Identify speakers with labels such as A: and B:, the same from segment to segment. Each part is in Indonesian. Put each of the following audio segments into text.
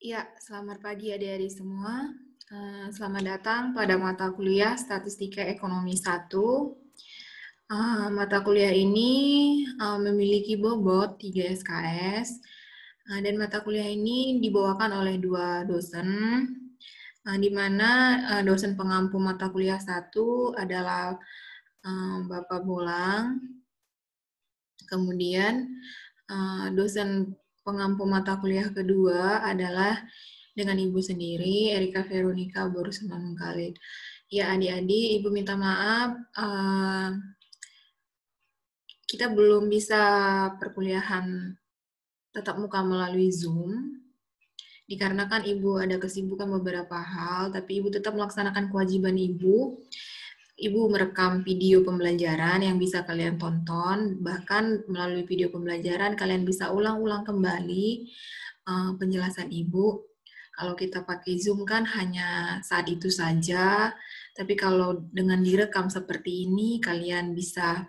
A: Ya, selamat pagi adik-adik semua. Selamat datang pada mata kuliah Statistika Ekonomi 1. Mata kuliah ini memiliki bobot 3 SKS, dan mata kuliah ini dibawakan oleh dua dosen, di mana dosen pengampu mata kuliah 1 adalah Bapak Bolang, kemudian dosen pengampu mata kuliah kedua adalah dengan Ibu sendiri, Erika Veronica Borusman Khalid. Ya, adik-adik, Ibu minta maaf, kita belum bisa perkuliahan tatap muka melalui Zoom, dikarenakan Ibu ada kesibukan beberapa hal, tapi Ibu tetap melaksanakan kewajiban Ibu. Ibu merekam video pembelajaran yang bisa kalian tonton, bahkan melalui video pembelajaran kalian bisa ulang-ulang kembali penjelasan Ibu. Kalau kita pakai Zoom kan hanya saat itu saja, tapi kalau dengan direkam seperti ini, kalian bisa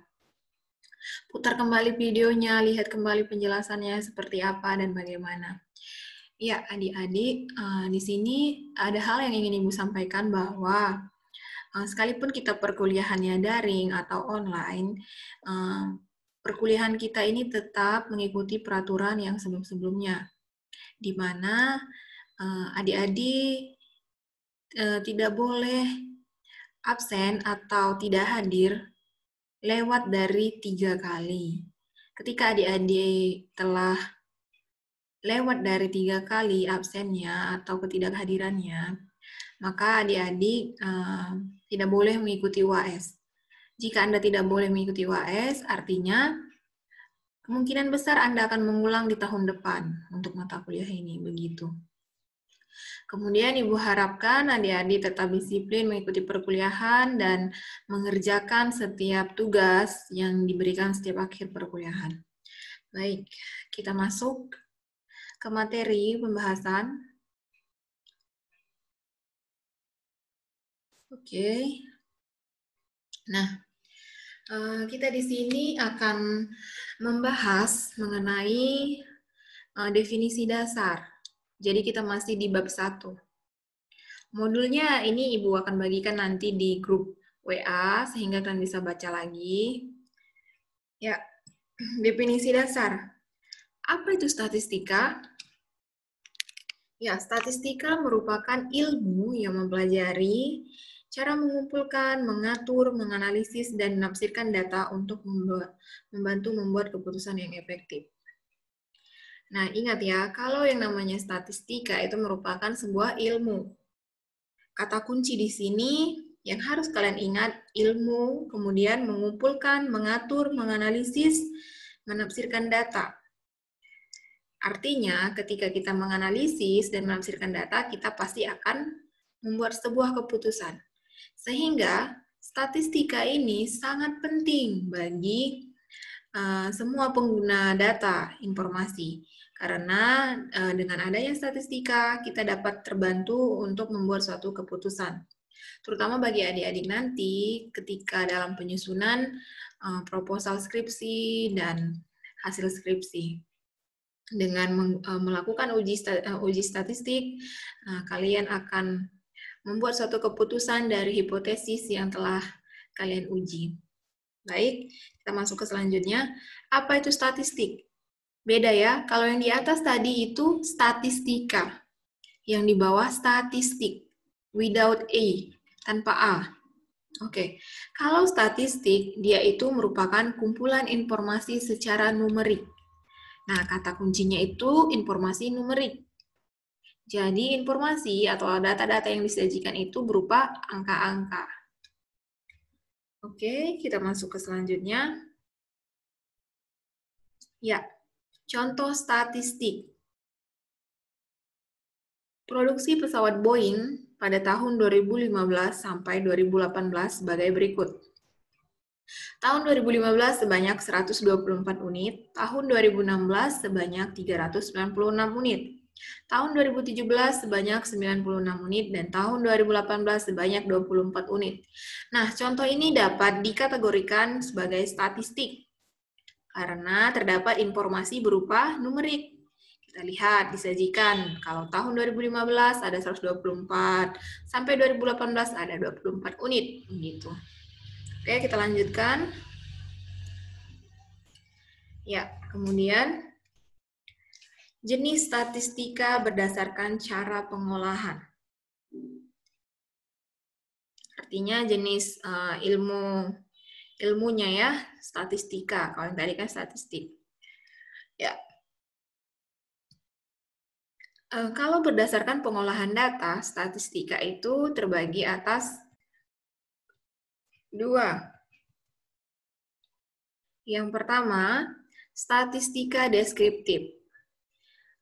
A: putar kembali videonya, lihat kembali penjelasannya seperti apa dan bagaimana. Ya, adik-adik, di sini ada hal yang ingin Ibu sampaikan bahwa sekalipun kita perkuliahannya daring atau online, perkuliahan kita ini tetap mengikuti peraturan yang sebelum-sebelumnya, di mana adik-adik tidak boleh absen atau tidak hadir lewat dari 3 kali. Ketika adik-adik telah lewat dari 3 kali absennya atau ketidakhadirannya, maka adik-adik tidak boleh mengikuti UAS. Jika Anda tidak boleh mengikuti UAS, artinya kemungkinan besar Anda akan mengulang di tahun depan untuk mata kuliah ini, begitu. Kemudian Ibu harapkan adik-adik tetap disiplin mengikuti perkuliahan dan mengerjakan setiap tugas yang diberikan setiap akhir perkuliahan. Baik, kita masuk ke materi pembahasan. Oke. Nah, kita di sini akan membahas mengenai definisi dasar. Jadi kita masih di bab 1. Modulnya ini Ibu akan bagikan nanti di grup WA sehingga kalian bisa baca lagi. Ya, definisi dasar. Apa itu statistika? Ya, statistika merupakan ilmu yang mempelajari cara mengumpulkan, mengatur, menganalisis, dan menafsirkan data untuk membantu membuat keputusan yang efektif. Nah, ingat ya, kalau yang namanya statistika itu merupakan sebuah ilmu. Kata kunci di sini yang harus kalian ingat, ilmu, kemudian mengumpulkan, mengatur, menganalisis, menafsirkan data. Artinya, ketika kita menganalisis dan menafsirkan data, kita pasti akan membuat sebuah keputusan. Sehingga, statistika ini sangat penting bagi semua pengguna data informasi. Karena dengan adanya statistika, kita dapat terbantu untuk membuat suatu keputusan. Terutama bagi adik-adik nanti ketika dalam penyusunan proposal skripsi dan hasil skripsi. Dengan melakukan uji statistik, kalian akan membuat suatu keputusan dari hipotesis yang telah kalian uji. Baik, kita masuk ke selanjutnya. Apa itu statistik? Beda ya, kalau yang di atas tadi itu statistika. Yang di bawah statistik, without A, tanpa A. Oke, kalau statistik, dia itu merupakan kumpulan informasi secara numerik. Nah, kata kuncinya itu informasi numerik. Jadi, informasi atau data-data yang disajikan itu berupa angka-angka. Oke, kita masuk ke selanjutnya. Ya, contoh statistik. Produksi pesawat Boeing pada tahun 2015 sampai 2018 sebagai berikut. Tahun 2015 sebanyak 124 unit, tahun 2016 sebanyak 396 unit. Tahun 2017 sebanyak 96 unit, dan tahun 2018 sebanyak 24 unit. Nah, contoh ini dapat dikategorikan sebagai statistik, karena terdapat informasi berupa numerik. Kita lihat disajikan. Kalau tahun 2015 ada 124, sampai 2018 ada 24 unit gitu. Oke, kita lanjutkan. Ya, kemudian jenis statistika berdasarkan cara pengolahan. Artinya jenis ilmunya ya, statistika. Kalau yang tadi kan statistik. Ya. Kalau berdasarkan pengolahan data, statistika itu terbagi atas dua. Yang pertama, statistika deskriptif.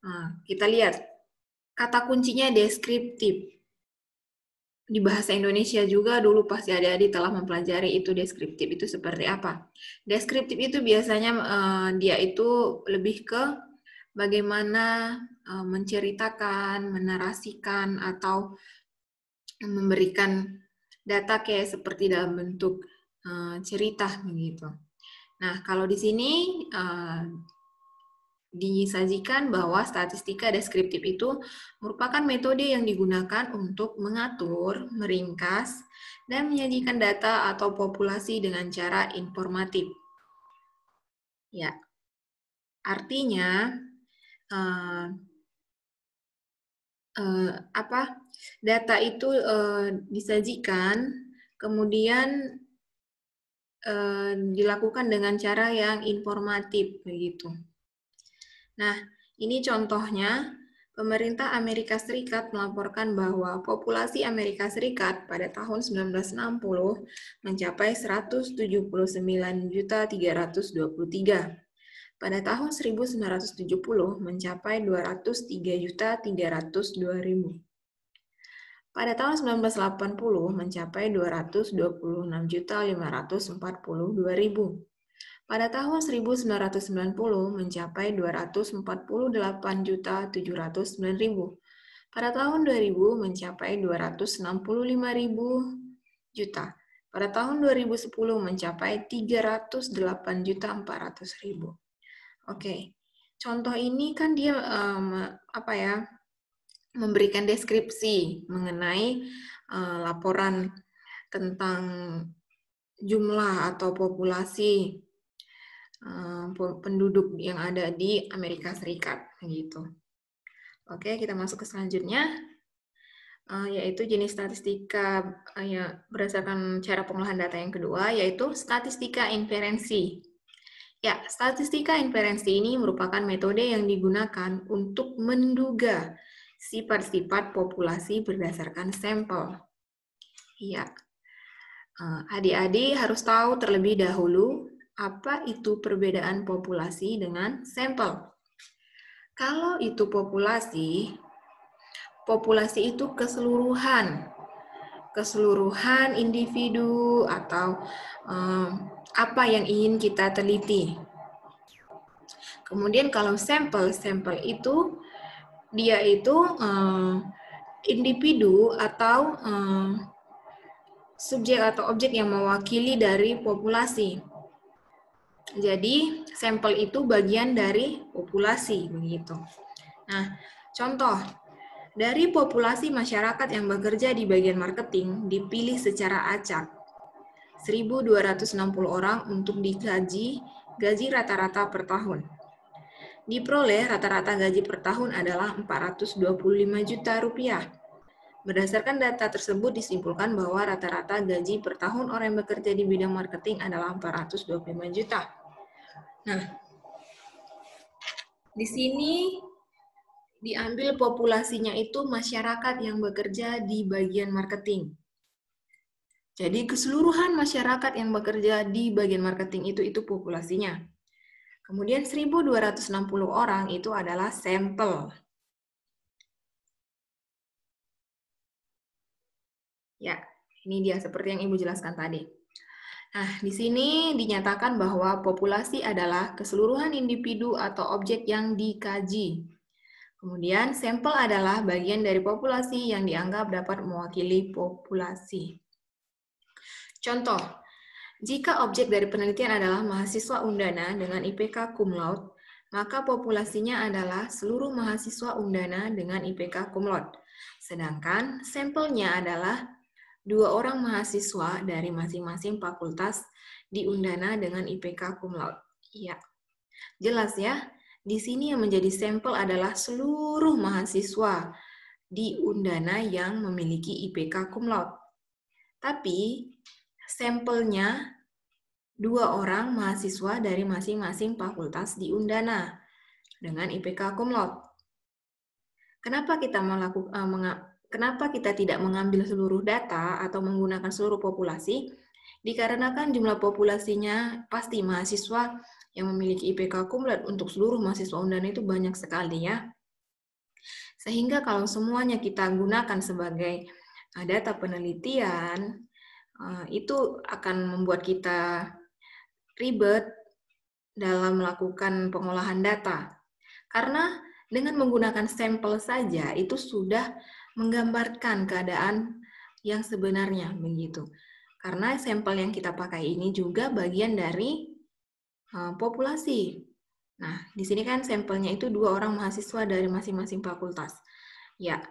A: Nah, kita lihat, kata kuncinya deskriptif. Di bahasa Indonesia juga dulu pasti adik-adik telah mempelajari itu deskriptif itu seperti apa. Deskriptif itu biasanya dia itu lebih ke bagaimana menceritakan, menarasikan, atau memberikan data kayak seperti dalam bentuk cerita begitu. Nah, kalau di sini disajikan bahwa statistika deskriptif itu merupakan metode yang digunakan untuk mengatur, meringkas, dan menyajikan data atau populasi dengan cara informatif. Ya, artinya data itu disajikan, kemudian dilakukan dengan cara yang informatif begitu. Nah, ini contohnya, pemerintah Amerika Serikat melaporkan bahwa populasi Amerika Serikat pada tahun 1960 mencapai 179.323. Pada tahun 1970 mencapai 203.302.000. Pada tahun 1980 mencapai 226.542.000. Pada tahun 1990 mencapai 248.709.000. Pada tahun 2000 mencapai 265.000 juta. Pada tahun 2010 mencapai 308.400.000. Oke. Contoh ini kan dia memberikan deskripsi mengenai laporan tentang jumlah atau populasi penduduk yang ada di Amerika Serikat gitu. Oke, kita masuk ke selanjutnya, yaitu jenis statistika berdasarkan cara pengolahan data yang kedua, yaitu statistika inferensi. Ya, statistika inferensi ini merupakan metode yang digunakan untuk menduga sifat-sifat populasi berdasarkan sampel. Ya, adik-adik harus tahu terlebih dahulu apa itu perbedaan populasi dengan sampel. Kalau itu populasi itu keseluruhan individu atau apa yang ingin kita teliti. Kemudian kalau sampel itu dia itu individu atau subjek atau objek yang mewakili dari populasi. Jadi, sampel itu bagian dari populasi, begitu. Nah, contoh, dari populasi masyarakat yang bekerja di bagian marketing dipilih secara acak 1.260 orang untuk digaji gaji rata-rata per tahun. Diperoleh rata-rata gaji per tahun adalah 425 juta rupiah. Berdasarkan data tersebut disimpulkan bahwa rata-rata gaji per tahun orang yang bekerja di bidang marketing adalah 425 juta. Nah, di sini diambil populasinya itu masyarakat yang bekerja di bagian marketing. Jadi keseluruhan masyarakat yang bekerja di bagian marketing itu populasinya. Kemudian 1.260 orang itu adalah sampel. Ya, ini dia seperti yang Ibu jelaskan tadi. Nah, di sini dinyatakan bahwa populasi adalah keseluruhan individu atau objek yang dikaji. Kemudian, sampel adalah bagian dari populasi yang dianggap dapat mewakili populasi. Contoh, jika objek dari penelitian adalah mahasiswa undana dengan IPK cum laude, maka populasinya adalah seluruh mahasiswa Undana dengan IPK cum laude. Sedangkan sampelnya adalah 2 orang mahasiswa dari masing-masing fakultas di Undana dengan IPK cum laude. Iya. Jelas ya? Di sini yang menjadi sampel adalah seluruh mahasiswa di Undana yang memiliki IPK cum laude. Tapi sampelnya 2 orang mahasiswa dari masing-masing fakultas di Undana dengan IPK cum laude. Kenapa kita tidak mengambil seluruh data atau menggunakan seluruh populasi? Dikarenakan jumlah populasinya pasti mahasiswa yang memiliki IPK cum laude untuk seluruh mahasiswa Undana itu banyak sekali ya. Sehingga kalau semuanya kita gunakan sebagai data penelitian, itu akan membuat kita ribet dalam melakukan pengolahan data. Karena dengan menggunakan sampel saja itu sudah menggambarkan keadaan yang sebenarnya begitu. Karena sampel yang kita pakai ini juga bagian dari populasi. Nah, di sini kan sampelnya itu 2 orang mahasiswa dari masing-masing fakultas. Ya,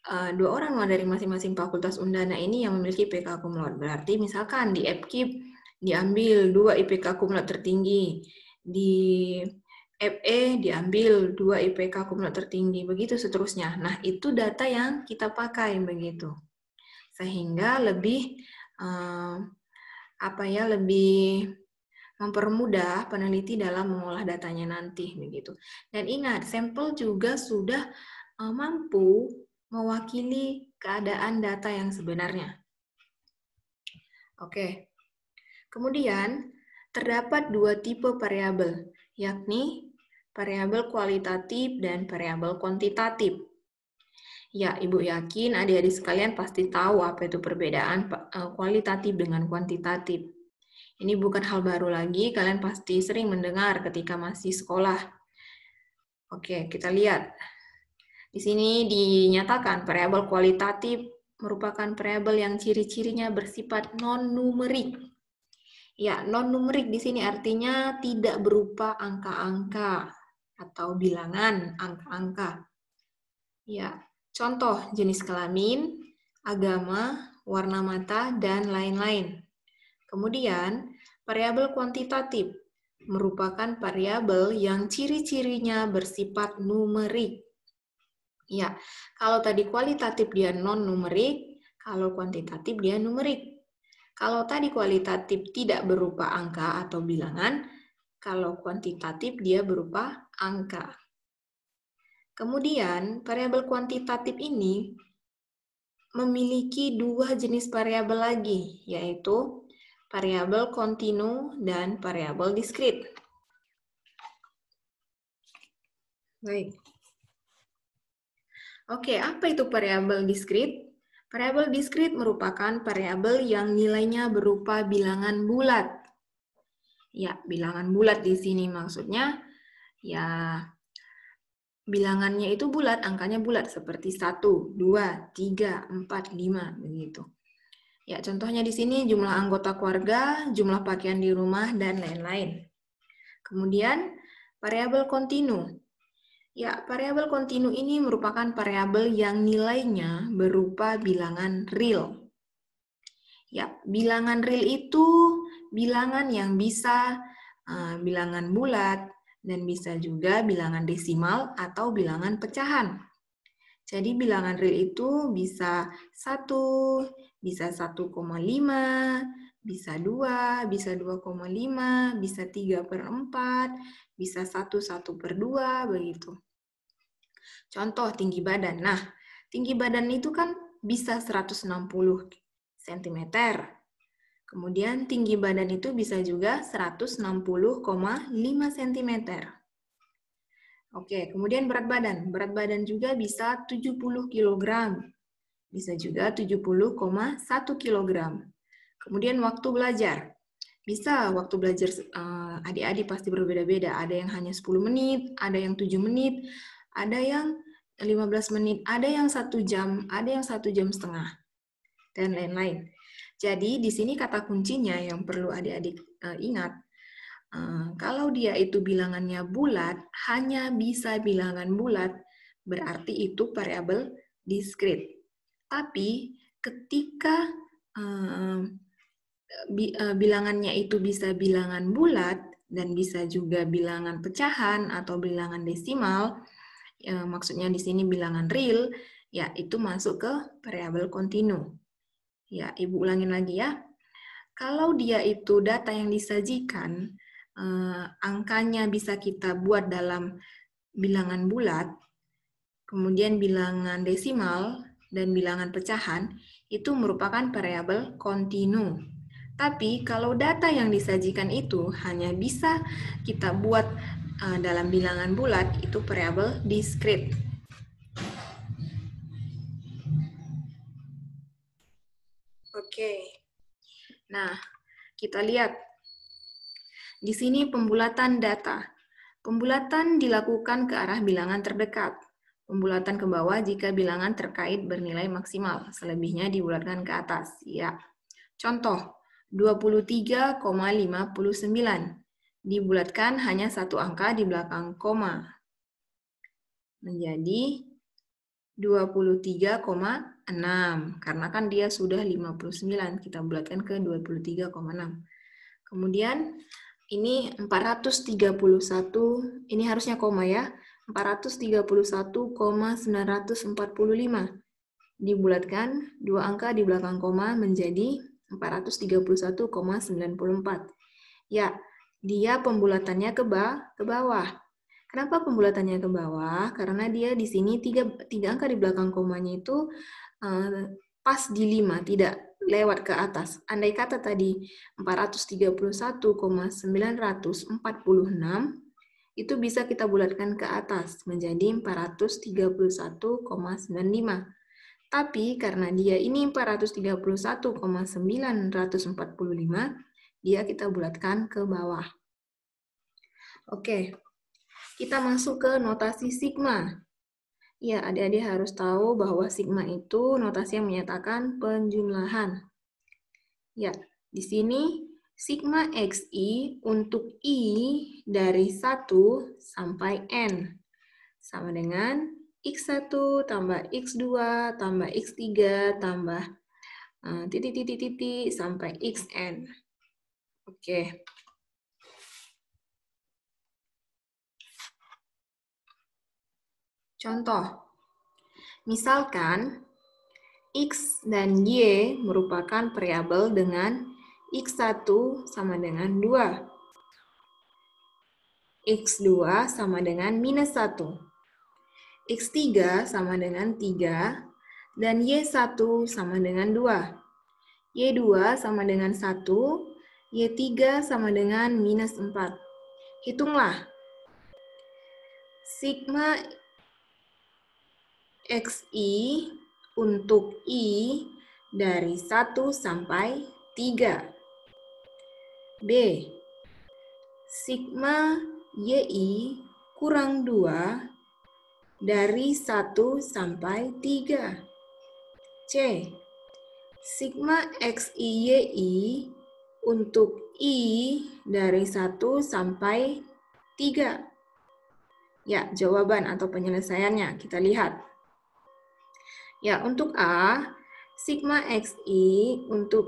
A: 2 orang dari masing-masing fakultas Undana ini yang memiliki IPK cum laude. Berarti misalkan di FKIP diambil 2 IPK cum laude tertinggi, di FE diambil 2 IPK cum laude tertinggi, begitu seterusnya. Nah, itu data yang kita pakai begitu. Sehingga lebih lebih mempermudah peneliti dalam mengolah datanya nanti begitu. Dan ingat, sampel juga sudah mampu mewakili keadaan data yang sebenarnya. Oke. Kemudian terdapat 2 tipe variabel, yakni variabel kualitatif dan variabel kuantitatif. Ya, Ibu yakin adik-adik sekalian pasti tahu apa itu perbedaan kualitatif dengan kuantitatif. Ini bukan hal baru lagi, kalian pasti sering mendengar ketika masih sekolah. Oke, kita lihat. Di sini dinyatakan variabel kualitatif merupakan variabel yang ciri-cirinya bersifat non-numerik. Ya, non-numerik di sini artinya tidak berupa angka-angka atau bilangan angka-angka. Ya, contoh jenis kelamin, agama, warna mata, dan lain-lain. Kemudian, variabel kuantitatif merupakan variabel yang ciri-cirinya bersifat numerik. Ya, kalau tadi kualitatif dia non-numerik, kalau kuantitatif dia numerik. Kalau tadi kualitatif tidak berupa angka atau bilangan, kalau kuantitatif dia berupa angka. Kemudian, variabel kuantitatif ini memiliki 2 jenis variabel lagi, yaitu variabel kontinu dan variabel diskrit. Baik. Oke, apa itu variabel diskrit? Variabel diskrit merupakan variabel yang nilainya berupa bilangan bulat. Ya, bilangan bulat di sini maksudnya ya bilangannya itu bulat, angkanya bulat seperti 1, 2, 3, 4, 5 begitu. Ya, contohnya di sini jumlah anggota keluarga, jumlah pakaian di rumah dan lain-lain. Kemudian variabel kontinu. Ya, variabel kontinu ini merupakan variabel yang nilainya berupa bilangan real. Ya, bilangan real itu bilangan yang bisa bilangan bulat dan bisa juga bilangan desimal atau bilangan pecahan. Jadi bilangan real itu bisa 1, bisa 1,5, bisa 2, bisa 2,5, bisa 3/4, bisa 1/2 begitu. Contoh tinggi badan. Nah, tinggi badan itu kan bisa 160 cm. Kemudian tinggi badan itu bisa juga 160,5 cm. Oke, kemudian berat badan. Berat badan juga bisa 70 kg. Bisa juga 70,1 kg. Kemudian waktu belajar. Bisa waktu belajar adik-adik pasti berbeda-beda. Ada yang hanya 10 menit, ada yang 7 menit, ada yang 15 menit, ada yang 1 jam, ada yang 1 jam setengah, dan lain-lain. Jadi di sini kata kuncinya yang perlu adik-adik ingat, Kalau dia itu bilangannya bulat, hanya bisa bilangan bulat, berarti itu variabel discrete. Tapi ketika bilangannya itu bisa bilangan bulat dan bisa juga bilangan pecahan atau bilangan desimal, maksudnya di sini bilangan real, ya itu masuk ke variabel kontinu. Ya, Ibu ulangin lagi ya. Kalau dia itu data yang disajikan, angkanya bisa kita buat dalam bilangan bulat, kemudian bilangan desimal, dan bilangan pecahan, itu merupakan variabel kontinu. Tapi kalau data yang disajikan itu hanya bisa kita buat dalam bilangan bulat, itu variabel discrete. Oke. Nah, kita lihat. Di sini pembulatan data. Pembulatan dilakukan ke arah bilangan terdekat. Pembulatan ke bawah jika bilangan terkait bernilai maksimal. Selebihnya dibulatkan ke atas. Ya. Contoh, 23,59. Dibulatkan hanya satu angka di belakang koma. Menjadi 23,6. Karena kan dia sudah 59. Kita bulatkan ke 23,6. Kemudian ini 431, ini harusnya koma ya, 431,945. Dibulatkan dua angka di belakang koma menjadi 431,94. Ya, dia pembulatannya ke bawah. Kenapa pembulatannya ke bawah? Karena dia di sini tiga angka di belakang komanya itu pas di 5, tidak lewat ke atas. Andai kata tadi 431,946, itu bisa kita bulatkan ke atas menjadi 431,95. Tapi karena dia ini 431,945, dia kita bulatkan ke bawah. Oke, kita masuk ke notasi sigma. Ya, adik-adik harus tahu bahwa sigma itu notasi yang menyatakan penjumlahan. Ya, di sini sigma xi untuk i dari 1 sampai n sama dengan x1 tambah x2 tambah x3 tambah titik-titik-titik sampai xn. Oke. Contoh, misalkan x dan y merupakan variabel dengan x1 sama dengan 2, x2 sama dengan minus 1, x3 sama dengan 3, dan y1 sama dengan 2, y2 sama dengan 1, y3 sama dengan minus 4. Hitunglah. Sigma xi untuk i dari 1 sampai 3. B. Sigma yi kurang 2 dari 1 sampai 3. C. Sigma xi untuk i dari 1 sampai 3. Ya, jawaban atau penyelesaiannya kita lihat. Ya, untuk A, sigma xi untuk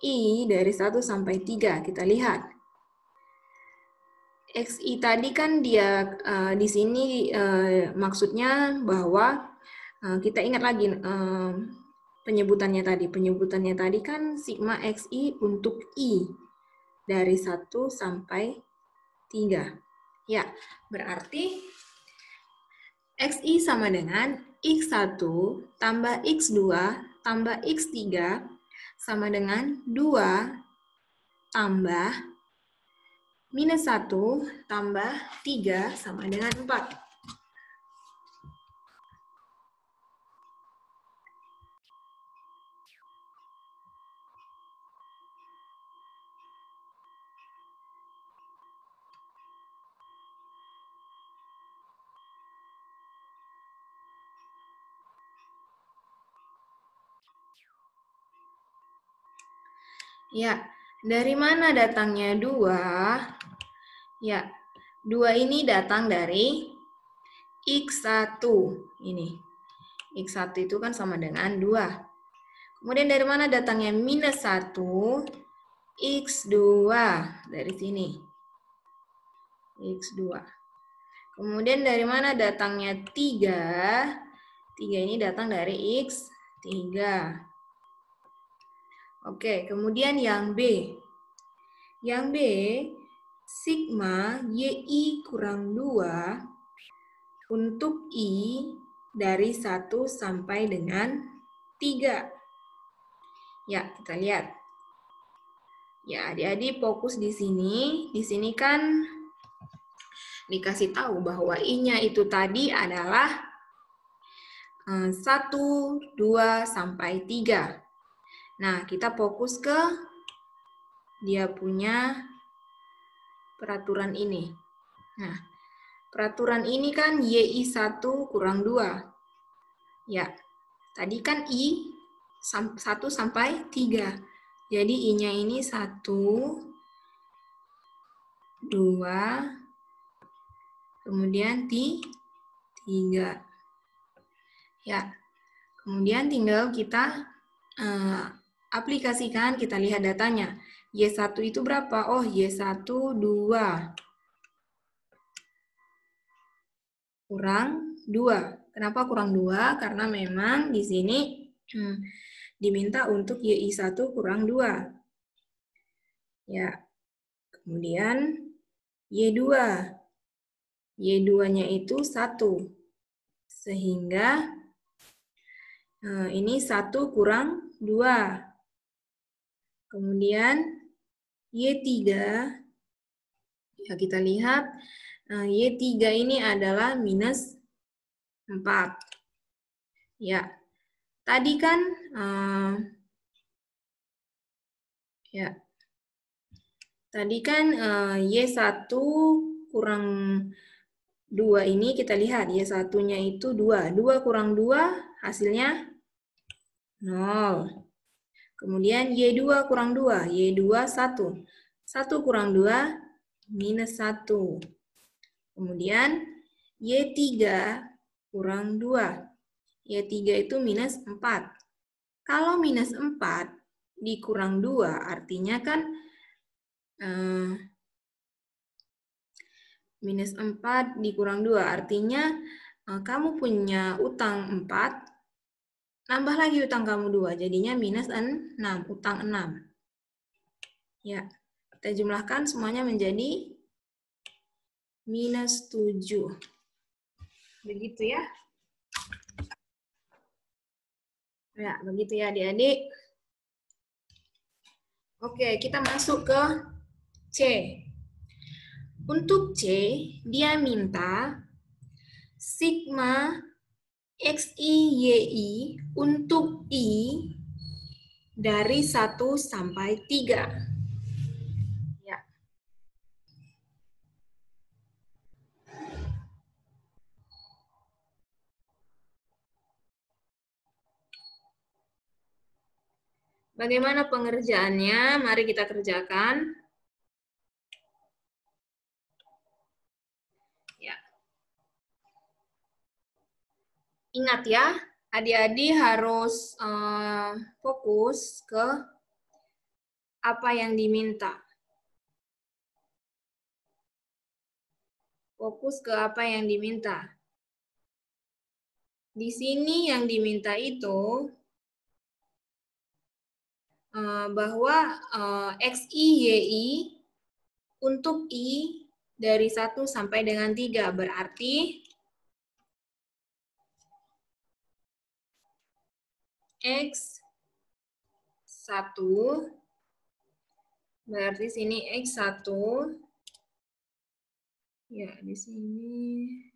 A: i dari 1 sampai 3. Kita lihat. Xi tadi kan dia di sini maksudnya bahwa kita ingat lagi penyebutannya tadi. Penyebutannya tadi kan sigma xi untuk i dari 1 sampai 3. Ya, berarti xi sama dengan x1 tambah x2 tambah x3 sama dengan 2 tambah minus 1 tambah 3 sama dengan 4. Ya, dari mana datangnya 2? Ya, 2 ini datang dari X1. Ini. X1 itu kan sama dengan 2. Kemudian dari mana datangnya minus 1? X2. Dari sini. X2. Kemudian dari mana datangnya 3? 3 ini datang dari X3. Oke, kemudian yang B. Yang B, sigma YI kurang 2 untuk I dari 1 sampai dengan 3. Ya, kita lihat. Ya, adik-adik fokus di sini. Di sini kan dikasih tahu bahwa I-nya itu tadi adalah 1, 2, sampai 3. Nah, kita fokus ke dia punya peraturan ini. Nah, peraturan ini kan YI1 kurang 2. Ya, tadi kan I 1 sampai 3. Jadi I-nya ini 1, 2, kemudian 3. Ya, kemudian tinggal kita aplikasikan, kita lihat datanya. Y1 itu berapa? Oh, Y1 2. Kurang 2. Kenapa kurang 2? Karena memang di sini diminta untuk YI1 kurang 2. Ya. Kemudian Y2. Y2-nya itu 1. Sehingga ini 1 kurang 2. Kemudian Y3, ya kita lihat Y3 ini adalah minus 4. Ya, tadi kan Y1 kurang 2 ini kita lihat Y1-nya itu 2. 2 kurang 2 hasilnya 0. Kemudian Y2 kurang 2. Y2 1. 1 kurang 2 minus 1. Kemudian Y3 kurang 2. Y3 itu minus 4. Kalau minus 4 dikurang 2 artinya kan minus 4 dikurang 2 artinya kamu punya utang 4, nambah lagi utang kamu 2, jadinya minus 6, utang 6. Ya, kita jumlahkan semuanya menjadi minus 7. Begitu ya. Ya, begitu ya adik-adik. Oke, kita masuk ke C. Untuk C, dia minta sigma XI YI untuk I dari 1 sampai 3. Ya. Bagaimana pengerjaannya? Mari kita kerjakan. Ya. Ingat ya, adik-adik harus fokus ke apa yang diminta. Fokus ke apa yang diminta. Di sini yang diminta itu bahwa XI, YI untuk I dari 1 sampai dengan 3. Berarti X1, berarti sini X1, ya di sini.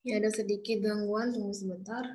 A: Ya, ada sedikit gangguan, tunggu sebentar.